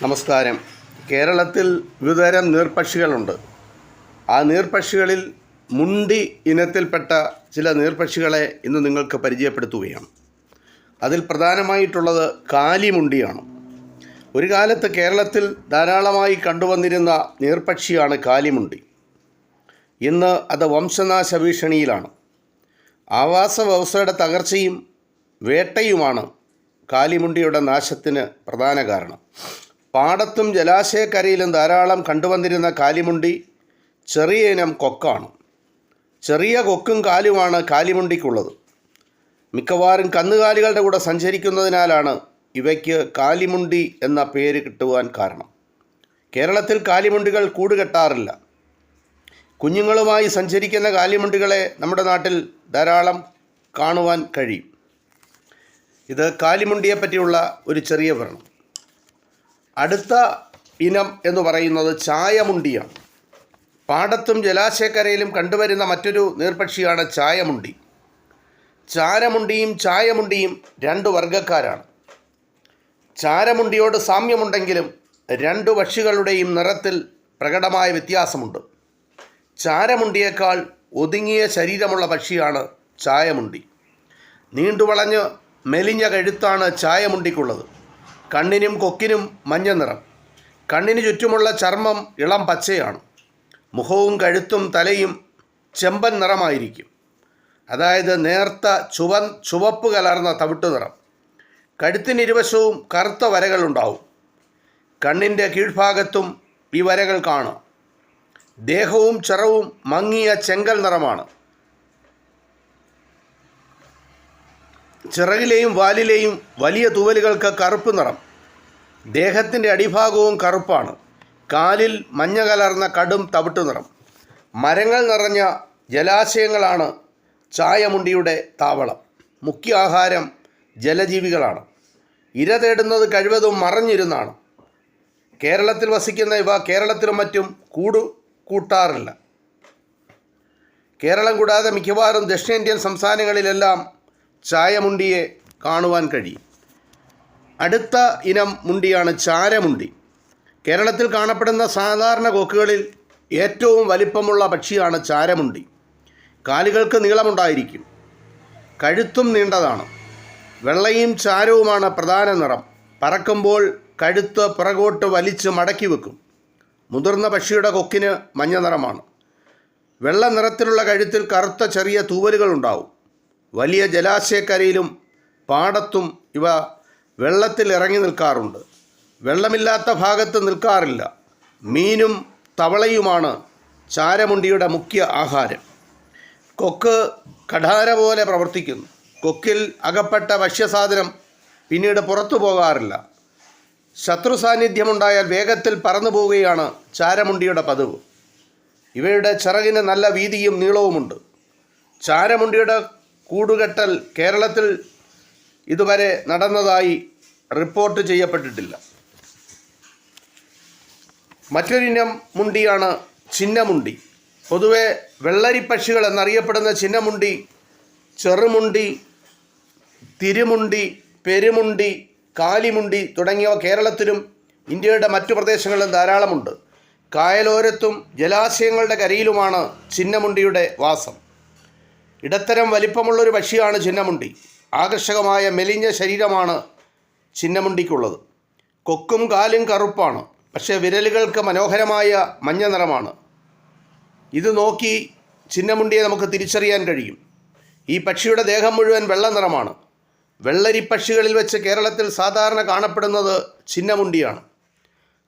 നമസ്കാരം. കേരളത്തിൽ വിവിധതരം നീർപക്ഷികളുണ്ട്. ആ നീർപക്ഷികളിൽ മുണ്ടി ഇനത്തിൽപ്പെട്ട ചില നീർപക്ഷികളെ ഇന്ന് നിങ്ങൾക്ക് പരിചയപ്പെടുത്തുകയാണ്. അതിൽ പ്രധാനമായിട്ടുള്ളത് കാലിമുണ്ടിയാണ്. ഒരു കാലത്ത് കേരളത്തിൽ ധാരാളമായി കണ്ടുവന്നിരുന്ന നീർപക്ഷിയാണ് കാലിമുണ്ടി. ഇന്ന് അത് വംശനാശ ഭീഷണിയിലാണ്. ആവാസ വ്യവസ്ഥയുടെ തകർച്ചയും വേട്ടയുമാണ് കാലിമുണ്ടിയുടെ നാശത്തിന് പ്രധാന കാരണം. പാടത്തും ജലാശയക്കരയിലും ധാരാളം കണ്ടുവന്നിരുന്ന കാലിമുണ്ടി ചെറിയ ഇനം കൊക്കാണ്. ചെറിയ കൊക്കും കാലുമാണ് കാലിമുണ്ടിക്കുള്ളത്. മിക്കവാറും കന്നുകാലികളുടെ കൂടെ സഞ്ചരിക്കുന്നതിനാലാണ് ഇവയ്ക്ക് കാലിമുണ്ടി എന്ന പേര് കിട്ടുവാൻ കാരണം. കേരളത്തിൽ കാലിമുണ്ടികൾ കൂടുകെട്ടാറില്ല. കുഞ്ഞുങ്ങളുമായി സഞ്ചരിക്കുന്ന കാലിമുണ്ടികളെ നമ്മുടെ നാട്ടിൽ ധാരാളം കാണുവാൻ കഴിയും. ഇത് കാലിമുണ്ടിയെ പറ്റിയുള്ള ഒരു ചെറിയ വിവരണം. അടുത്ത ഇനം എന്ന് പറയുന്നത് ചായമുണ്ടിയാണ്. പാടത്തും ജലാശയക്കരയിലും കണ്ടുവരുന്ന മറ്റൊരു നീർപക്ഷിയാണ് ചായമുണ്ടി. ചാരമുണ്ടിയും ചായമുണ്ടിയും രണ്ട് വർഗ്ഗക്കാരാണ്. ചാരമുണ്ടിയോട് സാമ്യമുണ്ടെങ്കിലും രണ്ടു പക്ഷികളുടെയും നിറത്തിൽ പ്രകടമായ വ്യത്യാസമുണ്ട്. ചാരമുണ്ടിയേക്കാൾ ഒതുങ്ങിയ ശരീരമുള്ള പക്ഷിയാണ് ചായമുണ്ടി. നീണ്ടുവളഞ്ഞ് മെലിഞ്ഞ കഴുത്താണ് ചായമുണ്ടിക്കുള്ളത്. കണ്ണിനും കൊക്കിനും മഞ്ഞ നിറം. കണ്ണിന് ചുറ്റുമുള്ള ചർമ്മം ഇളം പച്ചയാണ്. മുഖവും കഴുത്തും തലയും ചെമ്പൻ നിറമായിരിക്കും. അതായത് നേർത്ത ചുവപ്പ് കലർന്ന തവിട്ടു നിറം. കഴുത്തിനിരുവശവും കറുത്ത വരകളുണ്ടാവും. കണ്ണിൻ്റെ കീഴ്ഭാഗത്തും ഈ വരകൾ കാണാം. ദേഹവും ചിറവും മങ്ങിയ ചെങ്കൽ നിറമാണ്. ചിറകിലെയും വാലിലെയും വലിയ തൂവലുകൾക്ക് കറുപ്പ് നിറം. ദേഹത്തിൻ്റെ അടിഭാഗവും കറുപ്പാണ്. കാലിൽ മഞ്ഞ കലർന്ന കടും തവിട്ടു നിറം. മരങ്ങൾ നിറഞ്ഞ ജലാശയങ്ങളാണ് ചായമുണ്ടിയുടെ താവളം. മുഖ്യ ആഹാരം ജലജീവികളാണ്. ഇര തേടുന്നത് കഴിവതും മറഞ്ഞിരുന്നാണ്. കേരളത്തിൽ വസിക്കുന്ന ഇവ കേരളത്തിലും മറ്റും കൂട്ടാറില്ല. കേരളം കൂടാതെ മിക്കവാറും ദക്ഷിണേന്ത്യൻ സംസ്ഥാനങ്ങളിലെല്ലാം ചായമുണ്ടിയെ കാണുവാൻ കഴിയും. അടുത്ത ഇനം മുണ്ടിയാണ് ചാരമുണ്ടി. കേരളത്തിൽ കാണപ്പെടുന്ന സാധാരണ കൊക്കുകളിൽ ഏറ്റവും വലിപ്പമുള്ള പക്ഷിയാണ് ചാരമുണ്ടി. കാലുകൾക്ക് നീളമുണ്ടായിരിക്കും. കഴുത്തും നീണ്ടതാണ്. വെള്ളയും ചാരവുമാണ് പ്രധാന നിറം. പറക്കുമ്പോൾ കഴുത്ത് പുറകോട്ട് വലിച്ച് മടക്കി വെക്കും. മുതിർന്ന പക്ഷിയുടെ കൊക്കിന് മഞ്ഞ നിറമാണ്. വെള്ള നിറത്തിലുള്ള കഴുത്തിൽ കറുത്ത ചെറിയ തൂവലുകളുണ്ടാവും. വലിയ ജലാശയക്കരയിലും പാടത്തും ഇവ വെള്ളത്തിൽ ഇറങ്ങി നിൽക്കാറുണ്ട്. വെള്ളമില്ലാത്ത ഭാഗത്ത് നിൽക്കാറില്ല. മീനും തവളയുമാണ് ചാരമുണ്ടിയുടെ മുഖ്യ ആഹാരം. കൊക്ക് കഠാര പോലെ പ്രവർത്തിക്കുന്നു. കൊക്കിൽ അകപ്പെട്ട ഭക്ഷ്യസാധനം പിന്നീട് പുറത്തു പോകാറില്ല. ശത്രു സാന്നിധ്യമുണ്ടായാൽ വേഗത്തിൽ പറന്നു പോവുകയാണ് ചാരമുണ്ടിയുടെ പതിവ്. ഇവയുടെ ചിറകിന് നല്ല വീതിയും നീളവുമുണ്ട്. ചാരമുണ്ടിയുടെ കൂടുകെട്ടൽ കേരളത്തിൽ ഇതുവരെ നടന്നതായി റിപ്പോർട്ട് ചെയ്യപ്പെട്ടിട്ടില്ല. മറ്റൊരിനം മുണ്ടിയാണ് ചിന്നമുണ്ടി. പൊതുവെ വെള്ളരിപ്പക്ഷികൾ എന്നറിയപ്പെടുന്ന ചിന്നമുണ്ടി, ചെറുമുണ്ടി, തിരുമുണ്ടി, പെരുമുണ്ടി, കാലിമുണ്ടി തുടങ്ങിയവ കേരളത്തിലും ഇന്ത്യയുടെ മറ്റു പ്രദേശങ്ങളിലും ധാരാളമുണ്ട്. കായലോരത്തും ജലാശയങ്ങളുടെ കരയിലുമാണ് ചിന്നമുണ്ടിയുടെ വാസം. ഇടത്തരം വലിപ്പമുള്ളൊരു പക്ഷിയാണ് ചിന്നമുണ്ടി. ആകർഷകമായ മെലിഞ്ഞ ശരീരമാണ് ചിന്നമുണ്ടിക്കുള്ളത്. കൊക്കും കാലും കറുപ്പാണ്. പക്ഷേ വിരലുകൾക്ക് മനോഹരമായ മഞ്ഞ നിറമാണ്. ഇത് നോക്കി ചിന്നമുണ്ടിയെ നമുക്ക് തിരിച്ചറിയാൻ കഴിയും. ഈ പക്ഷിയുടെ ദേഹം മുഴുവൻ വെള്ള നിറമാണ്. വെള്ളരിപ്പക്ഷികളിൽ വെച്ച് കേരളത്തിൽ സാധാരണ കാണപ്പെടുന്നത് ചിന്നമുണ്ടിയാണ്.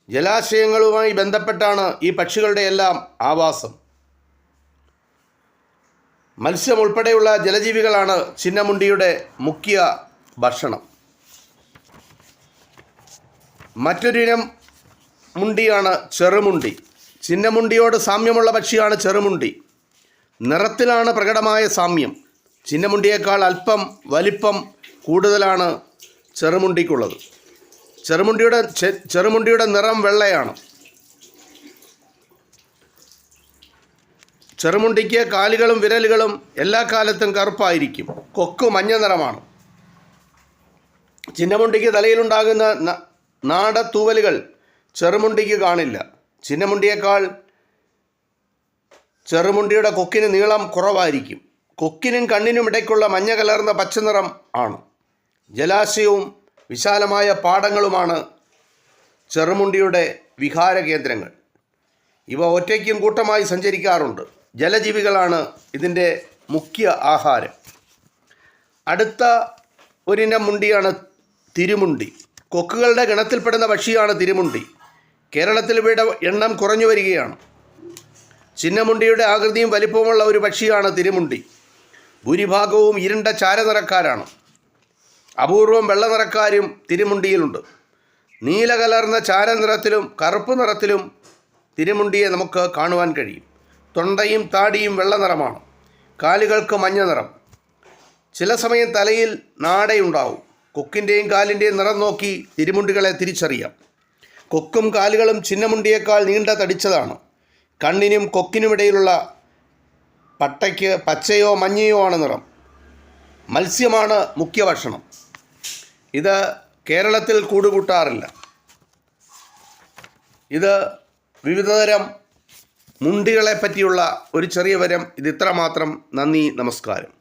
ജലാശയങ്ങളുമായി ബന്ധപ്പെട്ടാണ് ഈ പക്ഷികളുടെ എല്ലാം ആവാസം. മത്സ്യം ഉൾപ്പെടെയുള്ള ജലജീവികളാണ് ചിന്നമുണ്ടിയുടെ മുഖ്യ ഭക്ഷണം. മറ്റൊരിനം മുണ്ടിയാണ് ചെറുമുണ്ടി. ചിന്നമുണ്ടിയോട് സാമ്യമുള്ള പക്ഷിയാണ് ചെറുമുണ്ടി. നിറത്തിലാണ് പ്രകടമായ സാമ്യം. ചിന്നമുണ്ടിയേക്കാൾ അല്പം വലിപ്പം കൂടുതലാണ് ചെറുമുണ്ടിക്കുള്ളത്. ചെറുമുണ്ടിയുടെ നിറം വെള്ളയാണ്. ചെറുമുണ്ടിക്ക് കാലുകളും വിരലുകളും എല്ലാ കാലത്തും കറുപ്പായിരിക്കും. കൊക്ക് മഞ്ഞ നിറമാണ്. ചിന്നമുണ്ടിക്ക് തലയിലുണ്ടാകുന്ന നാടത്തൂവലുകൾ ചെറുമുണ്ടിക്ക് കാണില്ല. ചിന്നമുണ്ടിയേക്കാൾ ചെറുമുണ്ടിയുടെ കൊക്കിന് നീളം കുറവായിരിക്കും. കൊക്കിനും കണ്ണിനും ഇടയ്ക്കുള്ള മഞ്ഞ കലർന്ന പച്ചനിറം ആണ്. ജലാശയവും വിശാലമായ പാടങ്ങളുമാണ് ചെറുമുണ്ടിയുടെ വിഹാര കേന്ദ്രങ്ങൾ. ഇവ ഒറ്റയ്ക്കും കൂട്ടമായി സഞ്ചരിക്കാറുണ്ട്. ജലജീവികളാണ് ഇതിൻ്റെ മുഖ്യ ആഹാരം. അടുത്ത ഒരിനം മുണ്ടിയാണ് തിരുമുണ്ടി. കൊക്കുകളുടെ ഗണത്തിൽപ്പെടുന്ന പക്ഷിയാണ് തിരുമുണ്ടി. കേരളത്തിൽ ഇവയുടെ എണ്ണം കുറഞ്ഞു വരികയാണ്. ചിന്നമുണ്ടിയുടെ ആകൃതിയും വലിപ്പവുമുള്ള ഒരു പക്ഷിയാണ് തിരുമുണ്ടി. ഭൂരിഭാഗവും ഇരുണ്ട ചാരനിറക്കാരാണ്. അപൂർവം വെള്ളനിറക്കാരും തിരുമുണ്ടിയിലുണ്ട്. നീല കലർന്ന ചാരനിറത്തിലും കറുപ്പ് നിറത്തിലും തിരുമുണ്ടിയെ നമുക്ക് കാണുവാൻ കഴിയും. തൊണ്ടയും താടിയും വെള്ള നിറമാണ്. കാലുകൾക്ക് മഞ്ഞ നിറം. ചില സമയം തലയിൽ നാടയുണ്ടാവും. കൊക്കിൻ്റെയും കാലിൻ്റെയും നിറം നോക്കി തിരുമുണ്ടികളെ തിരിച്ചറിയാം. കൊക്കും കാലുകളും ചിന്നമുണ്ടിയേക്കാൾ നീണ്ട തടിച്ചതാണ്. കണ്ണിനും കൊക്കിനുമിടയിലുള്ള പട്ടയ്ക്ക് പച്ചയോ മഞ്ഞയോ ആണ് നിറം. മത്സ്യമാണ് മുഖ്യ ഭക്ഷണം. ഇത് കേരളത്തിൽ കൂടുകൂട്ടാറില്ല. ഇത് വിവിധതരം മുണ്ടികളെ പറ്റിയുള്ള ഒരു ചെറിയ വിവരം. ഇത് ഇത്ര മാത്രം. നന്ദി, നമസ്കാരം.